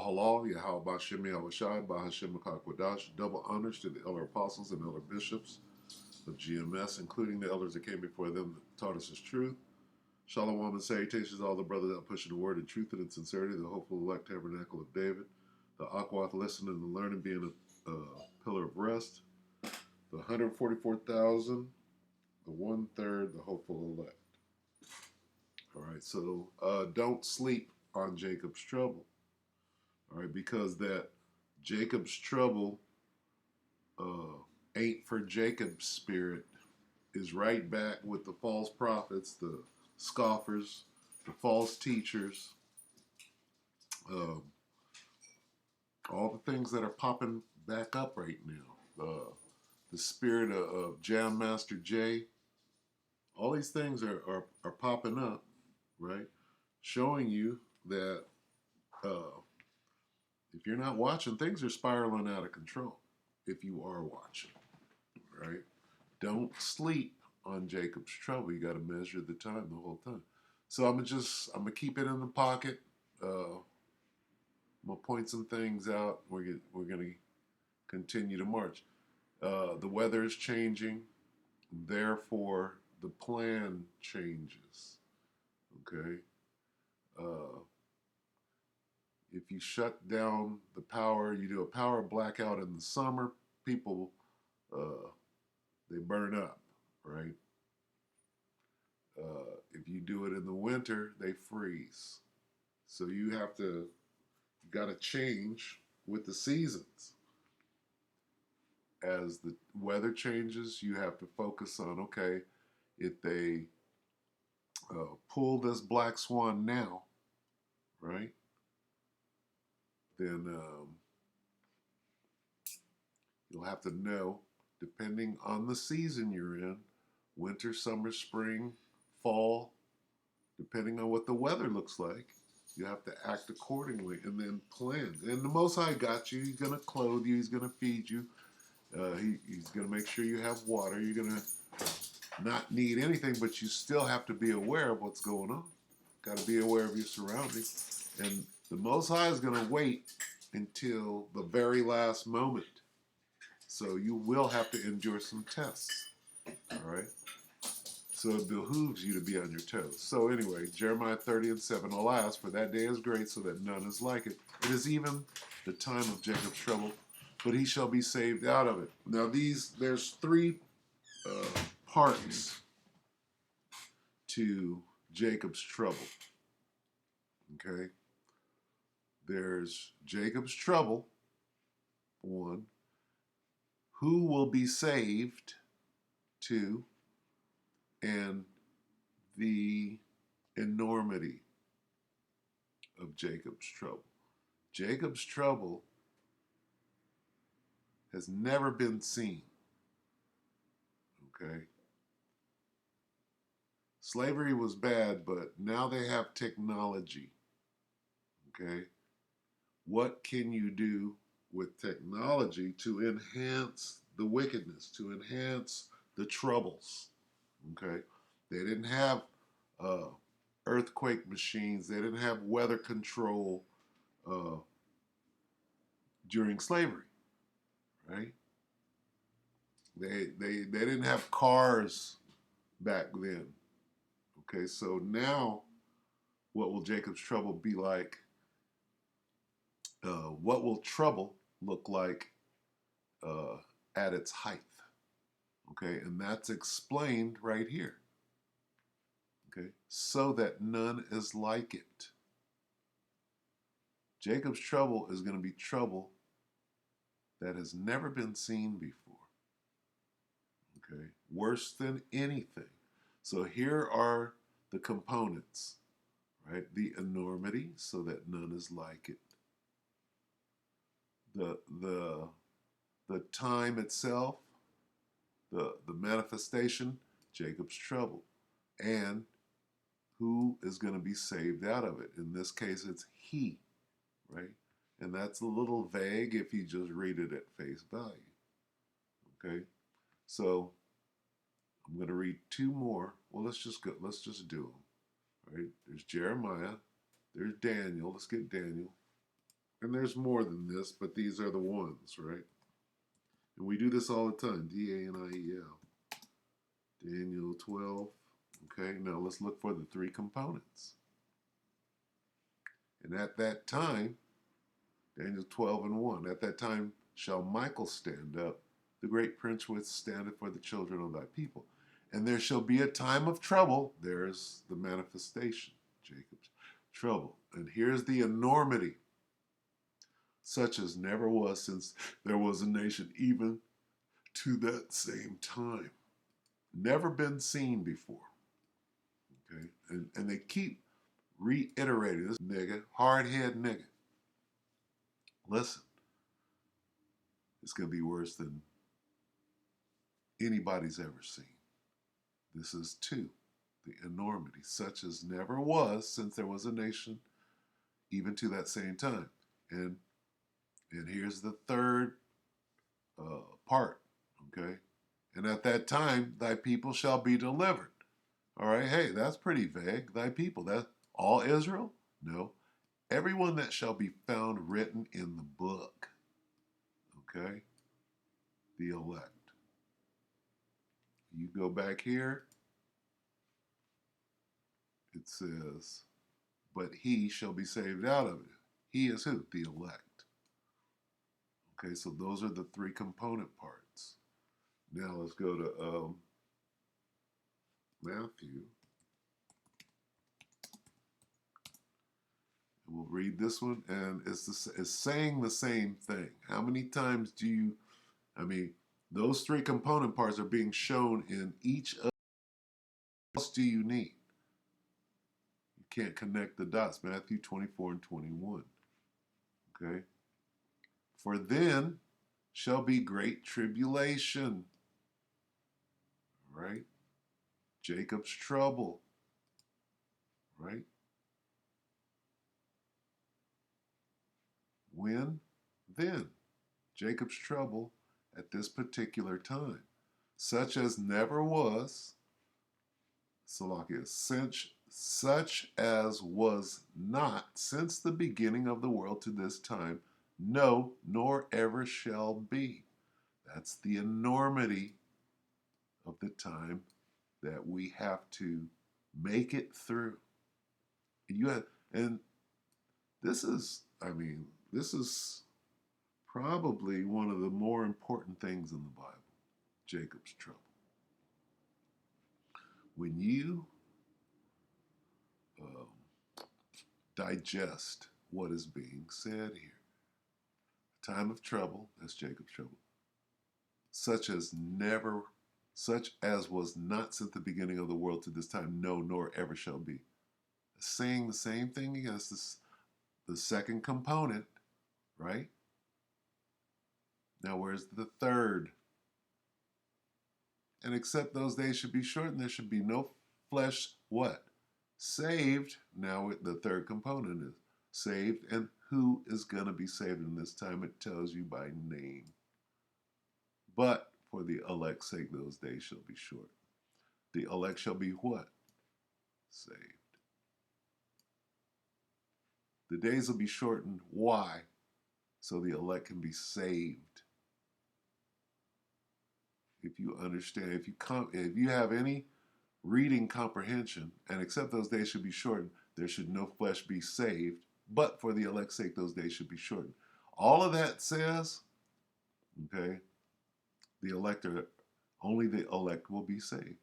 Mahalal, Yahweh Bashem Yahushai, Bahashem Makakwadash. Double honors to the elder apostles and elder bishops of GMS, including the elders that came before them that taught us his truth. Shalom and salutations to all the brothers out pushing the word in truth and in sincerity, the hopeful elect tabernacle of David, the Akwath listening and learning being a pillar of rest, the 144,000, the 1/3, the hopeful elect. All right, so don't sleep on Jacob's trouble. All right, because that Jacob's trouble ain't for Jacob's spirit is right back with the false prophets, the scoffers, the false teachers, um, all the things that are popping back up right now. The spirit of Jam Master Jay, all these things are popping up, right? Showing you that if you're not watching, things are spiraling out of control. If you are watching, right? Don't sleep on Jacob's trouble. You got to measure the time the whole time. So I'm gonna keep it in the pocket. I'm gonna point some things out. We're gonna continue to march. The weather is changing, therefore the plan changes. Okay. Uh, if you shut down the power, you do a power blackout in the summer, people they burn up, right? If you do it in the winter, they freeze. So you got to change with the seasons. As the weather changes, you have to focus on, okay, if they pull this black swan now, right, then you'll have to know, depending on the season you're in, winter, summer, spring, fall, depending on what the weather looks like, you have to act accordingly and then plan. And the Most High got you. He's going to clothe you. He's going to feed you. He's going to make sure you have water. You're going to not need anything, but you still have to be aware of what's going on. Got to be aware of your surroundings. And the Most High is going to wait until the very last moment. So you will have to endure some tests. All right? So it behooves you to be on your toes. So anyway, Jeremiah 30:7, alas, for that day is great, so that none is like it. It is even the time of Jacob's trouble, but he shall be saved out of it. Now there's three parts to Jacob's trouble. Okay? There's Jacob's trouble, one. Who will be saved, two. And the enormity of Jacob's trouble. Jacob's trouble has never been seen. Okay? Slavery was bad, but now they have technology. Okay? What can you do with technology to enhance the wickedness, to enhance the troubles? Okay? They didn't have earthquake machines. They didn't have weather control during slavery, right? They didn't have cars back then. Okay, so now what will Jacob's trouble be like? What will trouble look like at its height? Okay, and that's explained right here. Okay, so that none is like it. Jacob's trouble is going to be trouble that has never been seen before. Okay, worse than anything. So here are the components, right? The enormity, so that none is like it. The time itself, the manifestation, Jacob's trouble, and who is going to be saved out of it. In this case, it's he, right? And that's a little vague if you just read it at face value. Okay, so I'm going to read two more. Well, let's just go. Let's just do them. All right, there's Jeremiah. There's Daniel. Let's get Daniel. And there's more than this, but these are the ones, right? And we do this all the time. Daniel. Daniel 12. Okay, now let's look for the three components. And at that time, Daniel 12 and 1, at that time shall Michael stand up, the great prince which standeth for the children of thy people. And there shall be a time of trouble. There's the manifestation, Jacob's trouble. And here's the enormity, such as never was since there was a nation, even to that same time. Never been seen before. Okay? And they keep reiterating this nigga, hard head nigga. Listen, it's going to be worse than anybody's ever seen. This is two, the enormity, such as never was since there was a nation, even to that same time. And here's the third part, okay? And at that time, thy people shall be delivered. All right, hey, that's pretty vague. Thy people, that all Israel? No. Everyone that shall be found written in the book, okay? The elect. You go back here, it says, but he shall be saved out of it. He is who? The elect. Okay, so those are the three component parts. Now let's go to Matthew. And we'll read this one, and it's saying the same thing. How many times do you, those three component parts are being shown in each of. What else do you need? You can't connect the dots. Matthew 24 and 21. Okay? For then shall be great tribulation. Right? Jacob's trouble. Right? When? Then. Jacob's trouble at this particular time. Such as never was, Salakia, such as was not since the beginning of the world to this time, no, nor ever shall be. That's the enormity of the time that we have to make it through. And this is probably one of the more important things in the Bible, Jacob's trouble. When you digest what is being said here, time of trouble, that's Jacob's trouble, such as was not since the beginning of the world to this time, no, nor ever shall be. Saying the same thing against the second component, right? Now, where's the third? And except those days should be shortened, there should be no flesh, what? Saved. Now, the third component is saved. And who is going to be saved in this time? It tells you by name. But for the elect's sake, those days shall be short. The elect shall be what? Saved. The days will be shortened. Why? So the elect can be saved. If you understand, if you have any reading comprehension, and except those days should be shortened, there should no flesh be saved, but for the elect's sake, those days should be shortened. All of that says, okay, only the elect will be saved.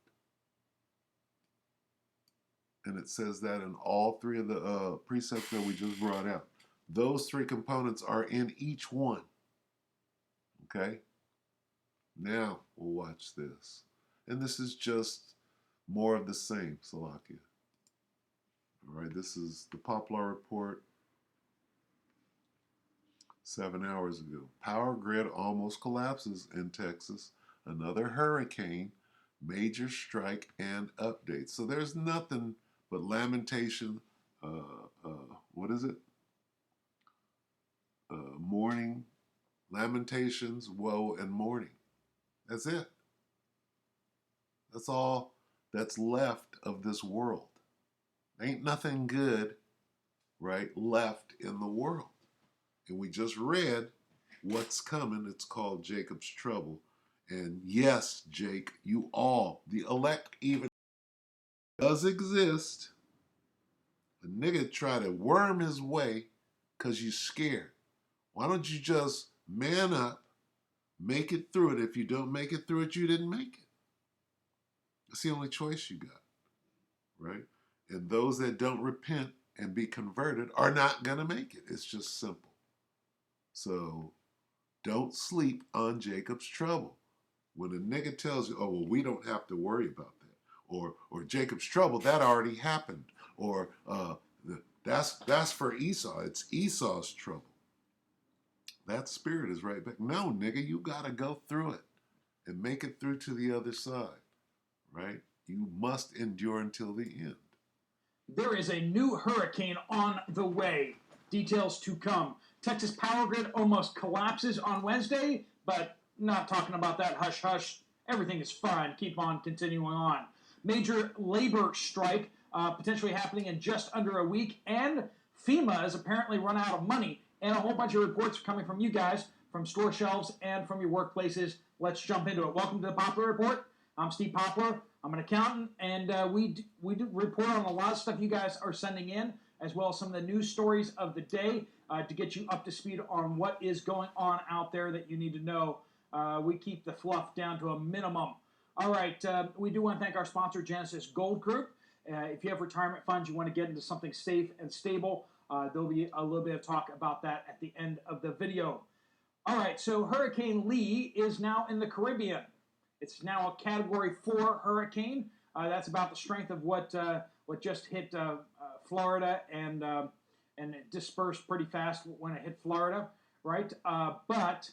And it says that in all three of the precepts that we just brought out. Those three components are in each one. Okay? Now we'll watch this. And this is just more of the same, Salakia. All right, this is the Poplar Report 7 hours ago. Power grid almost collapses in Texas. Another hurricane, major strike, and updates. So there's nothing but lamentation. What is it? Mourning, lamentations, woe, and mourning. That's it. That's all that's left of this world. Ain't nothing good, right, left in the world. And we just read what's coming. It's called Jacob's trouble. And yes, Jake, you all, the elect even does exist. A nigga try to worm his way because you scared. Why don't you just man up, make it through it? If you don't make it through it, you didn't make it. That's the only choice you got, right? And those that don't repent and be converted are not going to make it. It's just simple. So don't sleep on Jacob's trouble. When a nigga tells you, oh, well, we don't have to worry about that. Or Jacob's trouble, that already happened. Or that's for Esau. It's Esau's trouble. That spirit is right back. No, nigga, you got to go through it and make it through to the other side, right? You must endure until the end. There is a new hurricane on the way. Details to come. Texas power grid almost collapses on Wednesday, but not talking about that. Hush, hush. Everything is fine. Keep on continuing on. Major labor strike potentially happening in just under a week, and FEMA has apparently run out of money, and a whole bunch of reports are coming from you guys, from store shelves and from your workplaces. Let's jump into it. Welcome to the Poplar Report. I'm Steve Poplar. I'm an accountant, and we do report on a lot of stuff you guys are sending in, as well as some of the news stories of the day to get you up to speed on what is going on out there that you need to know. We keep the fluff down to a minimum. All right, we do want to thank our sponsor, Genesis Gold Group. If you have retirement funds, you want to get into something safe and stable, there'll be a little bit of talk about that at the end of the video. All right, so Hurricane Lee is now in the Caribbean. It's now a Category 4 hurricane. That's about the strength of what just hit Florida, and it dispersed pretty fast when it hit Florida, right? But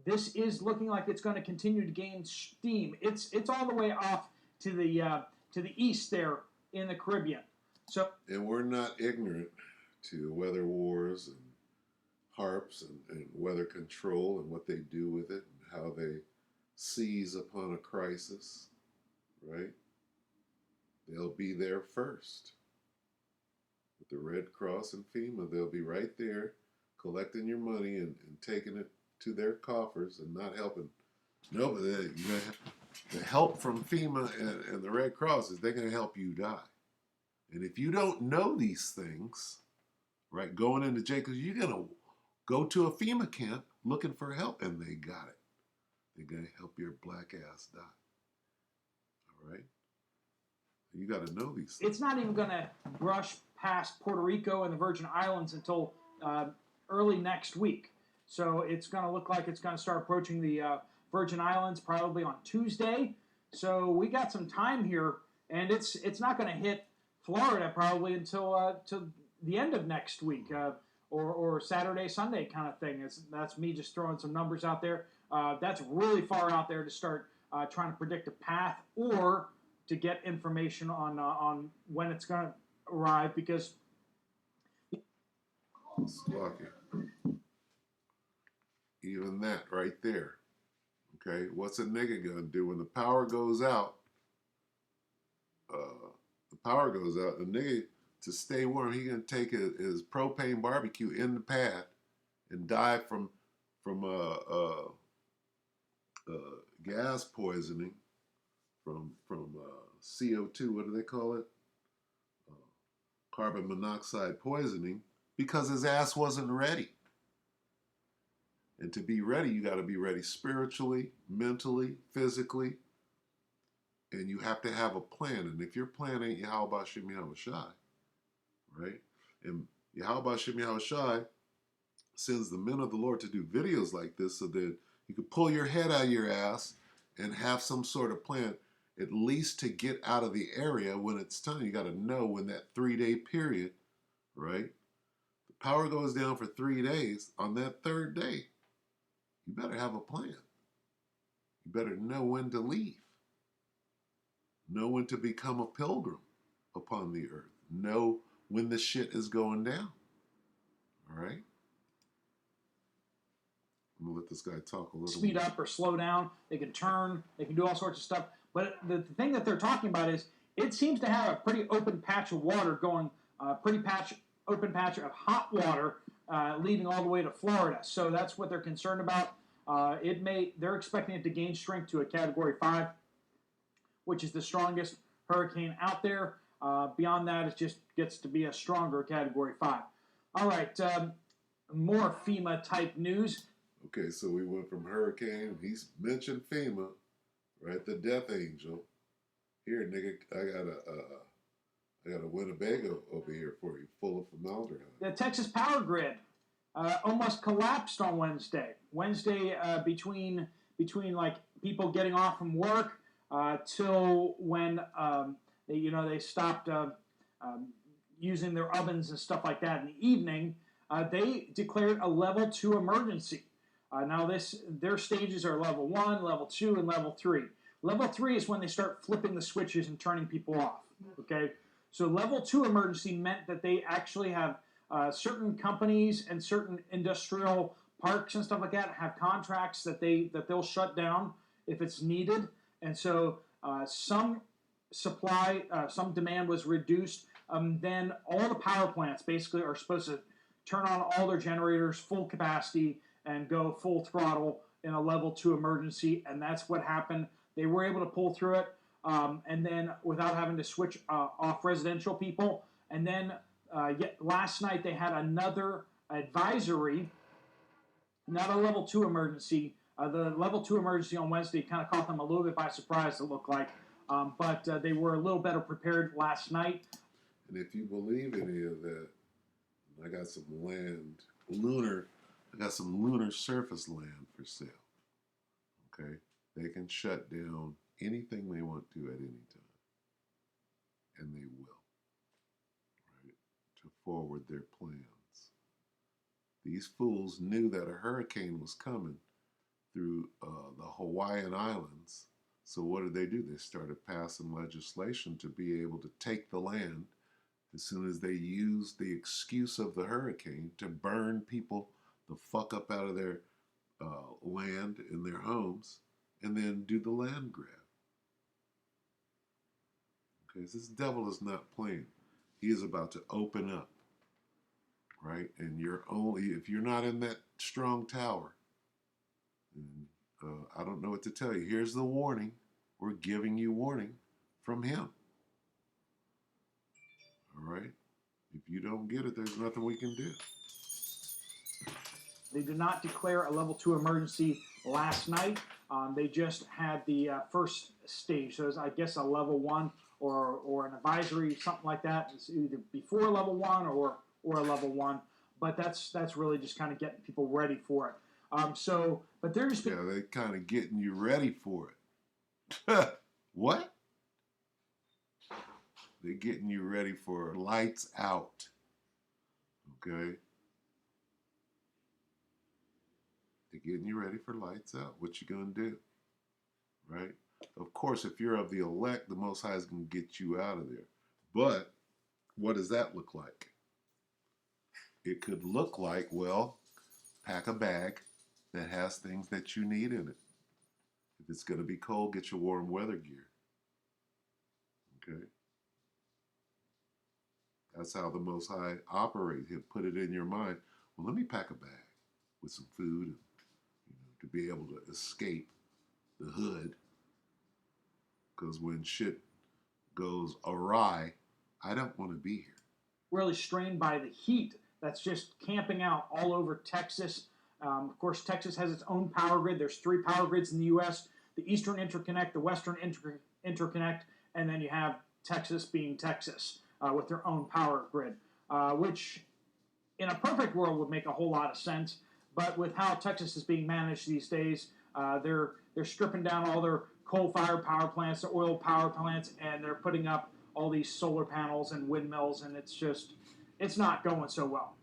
this is looking like it's going to continue to gain steam. It's all the way off to the east there in the Caribbean. And we're not ignorant to weather wars and HARPs and weather control and what they do with it and how they seize upon a crisis, right? They'll be there first. With the Red Cross and FEMA, they'll be right there collecting your money and taking it to their coffers and not helping. No, but the help from FEMA and the Red Cross is they're going to help you die. And if you don't know these things, right, going into jail, because you're going to go to a FEMA camp looking for help, and they got it. They're going to help your black ass die. All right? You got to know these things. It's not even going to brush past Puerto Rico and the Virgin Islands until early next week. So it's going to look like it's going to start approaching the Virgin Islands probably on Tuesday. So we got some time here, and it's not going to hit Florida probably until the end of next week or Saturday, Sunday kind of thing. That's me just throwing some numbers out there. That's really far out there to start trying to predict a path or to get information on when it's going to arrive, because even that right there. Okay, what's a nigga gonna do when the power goes out? The nigga, to stay warm, he gonna take his propane barbecue in the pad and die from gas poisoning, from CO2. What do they call it? Carbon monoxide poisoning, because his ass wasn't ready. And to be ready, you got to be ready spiritually, mentally, physically, and you have to have a plan. And if your plan ain't Yahweh Shem Yahweh Shai, right? And Yahweh Shem Yahweh Shai sends the men of the Lord to do videos like this so that you can pull your head out of your ass and have some sort of plan, at least to get out of the area when it's time. You got to know when that 3-day period, right? The power goes down for 3 days. On that third day, you better have a plan. You better know when to leave. Know when to become a pilgrim upon the earth. Know when the shit is going down. All right? I'm going to let this guy talk a little speed more. Up or slow down. They can turn. They can do all sorts of stuff. But the thing that they're talking about is it seems to have a pretty open patch of water going, open patch of hot water leading all the way to Florida. So that's what they're concerned about. They're expecting it to gain strength to a Category 5, which is the strongest hurricane out there. Beyond that, it just gets to be a stronger Category 5. All right, more FEMA-type news. Okay, so we went from hurricane. He's mentioned FEMA, right? The death angel. Here, nigga, I got a Winnebago over here for you, full of formaldehyde. The Texas power grid almost collapsed on Wednesday. Between like people getting off from work till when they stopped using their ovens and stuff like that in the evening, they declared a level 2 emergency. Now their stages are level 1, level 2, and level 3. Level 3 is when they start flipping the switches and turning people off. Okay, so level 2 emergency meant that they actually have certain companies and certain industrial parks and stuff like that have contracts that they'll shut down if it's needed, and so some demand was reduced. Then all the power plants basically are supposed to turn on all their generators full capacity and go full throttle in a level 2 emergency, and that's what happened. They were able to pull through it, and then without having to switch off residential people. And then last night they had another advisory, not a level 2 emergency. The level 2 emergency on Wednesday kind of caught them a little bit by surprise, it looked like. But they were a little better prepared last night. And if you believe any of that, I got some lunar surface land for sale. Okay? They can shut down anything they want to at any time. And they will. Right? To forward their plans. These fools knew that a hurricane was coming through the Hawaiian Islands. So what did they do? They started passing legislation to be able to take the land as soon as they used the excuse of the hurricane to burn people the fuck up out of their land and their homes, and then do the land grab. Okay, so this devil is not playing. He is about to open up, right? And if you're not in that strong tower, and, I don't know what to tell you. Here's the warning. We're giving you warning from him. All right? If you don't get it, there's nothing we can do. They did not declare a level 2 emergency last night. They just had the first stage. So it's, I guess, a level 1 or an advisory, something like that. It's either before level 1 or a level 1. But that's really just kind of getting people ready for it. But there's yeah, they're kind of getting you ready for it. What? They're getting you ready for lights out. Okay? They're getting you ready for lights out. What you gonna do? Right? Of course, if you're of the elect, the Most High is gonna get you out of there. But what does that look like? It could look like, well, pack a bag that has things that you need in it. If it's gonna be cold, get your warm weather gear. Okay? That's how the Most High operates. He'll put it in your mind. Well, let me pack a bag with some food, to be able to escape the hood. Because when shit goes awry, I don't want to be here. Really strained by the heat that's just camping out all over Texas. Of course, Texas has its own power grid. There's 3 power grids in the U.S. The Eastern Interconnect, the Western Interconnect, and then you have Texas being Texas with their own power grid, which in a perfect world would make a whole lot of sense. But with how Texas is being managed these days, they're stripping down all their coal-fired power plants, their oil power plants, and they're putting up all these solar panels and windmills, and it's not going so well.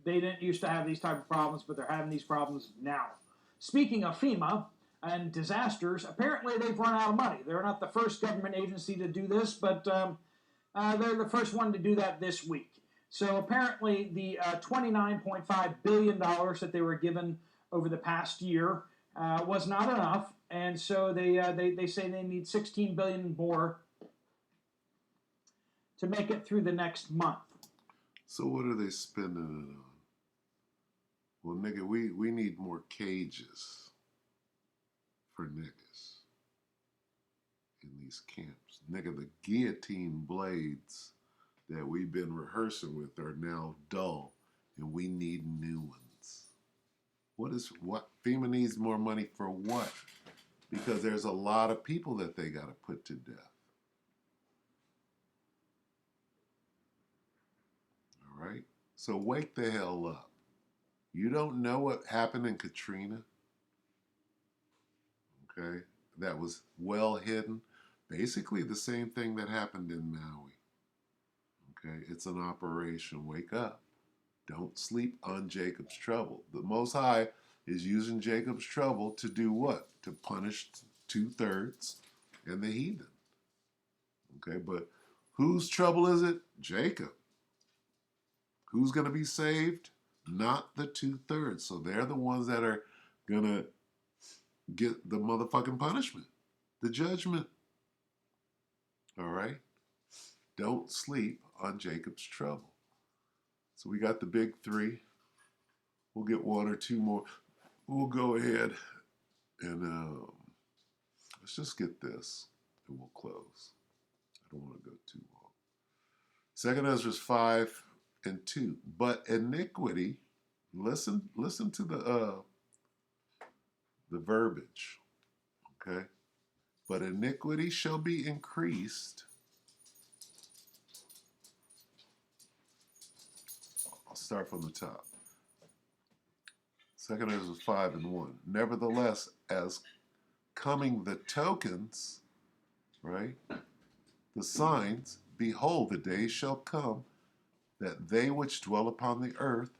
They didn't used to have these type of problems, but they're having these problems now. Speaking of FEMA and disasters, apparently they've run out of money. They're not the first government agency to do this, but they're the first one to do that this week. So apparently the $29.5 billion that they were given over the past year was not enough, and so they say they need $16 billion more to make it through the next month. So what are they spending it on? Well, nigga, we need more cages for niggas in these camps. Nigga, the guillotine blades that we've been rehearsing with are now dull, and we need new ones. What FEMA needs more money for what? Because there's a lot of people that they got to put to death. All right? So wake the hell up. You don't know what happened in Katrina? Okay? That was well hidden. Basically the same thing that happened in Maui. Okay? It's an operation. Wake up. Don't sleep on Jacob's trouble. The Most High is using Jacob's trouble to do what? To punish 2/3 and the heathen. Okay, but whose trouble is it? Jacob. Who's going to be saved? Not the 2/3. So they're the ones that are going to get the motherfucking punishment, the judgment. All right? Don't sleep on Jacob's trouble. So we got the big three. We'll get one or two more. We'll go ahead and let's just get this and we'll close. I don't want to go too long. 2 Ezra 5:2. But iniquity, listen to the verbiage. Okay? But iniquity shall be increased. I'll start from the top. 2 Ezra 5:1. Nevertheless, as coming the tokens, right? The signs, behold, the days shall come that they which dwell upon the earth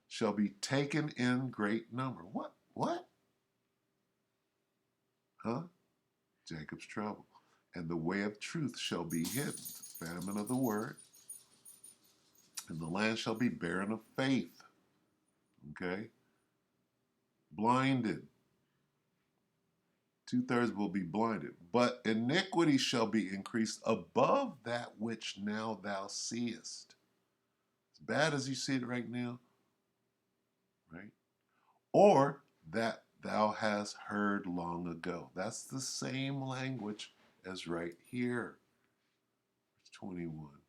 shall be taken in great number. What? What? Huh? Jacob's trouble. And the way of truth shall be hidden, famine of the word, and the land shall be barren of faith. Okay? Blinded. 2/3 will be blinded. But iniquity shall be increased above that which now thou seest. As bad as you see it right now, right? Or that thou hast heard long ago. That's the same language as right here. Verse 21.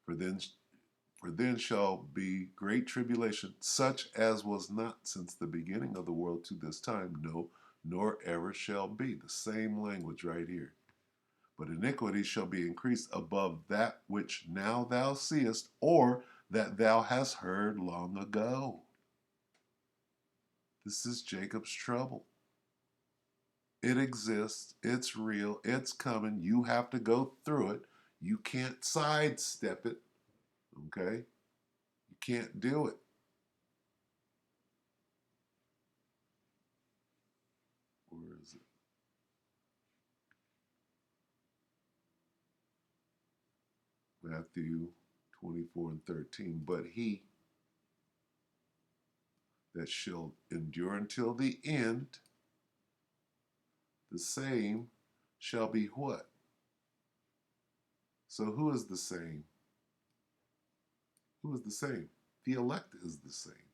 For then shall be great tribulation, such as was not since the beginning of the world to this time, no, nor ever shall be. The same language right here. But iniquity shall be increased above that which now thou seest, or that thou hast heard long ago. This is Jacob's trouble. It exists. It's real. It's coming. You have to go through it. You can't sidestep it. Okay? You can't do it. Where is it? Matthew 24:13. But he that shall endure until the end, the same shall be what? So who is the same? Who is the same? The elect is the same.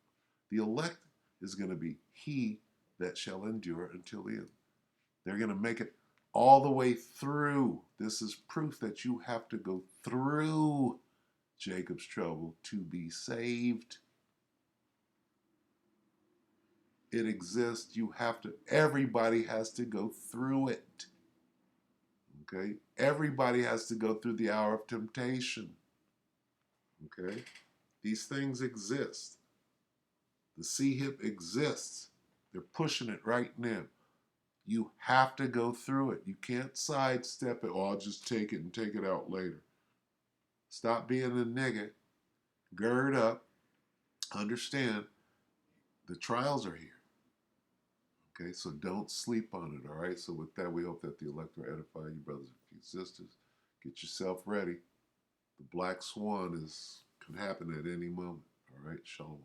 The elect is going to be he that shall endure until the end. They're going to make it all the way through. This is proof that you have to go through Jacob's trouble to be saved. It exists. You have to, everybody has to go through it. Okay? Everybody has to go through the hour of temptation. Okay? These things exist. The sea hip exists. They're pushing it right now. You have to go through it. You can't sidestep it. Oh, I'll just take it and take it out later. Stop being a nigga. Gird up. Understand the trials are here. Okay, so don't sleep on it, all right? So with that, we hope that the elect will edify you, brothers and sisters. Get yourself ready. The black swan can happen at any moment, all right? Shalom.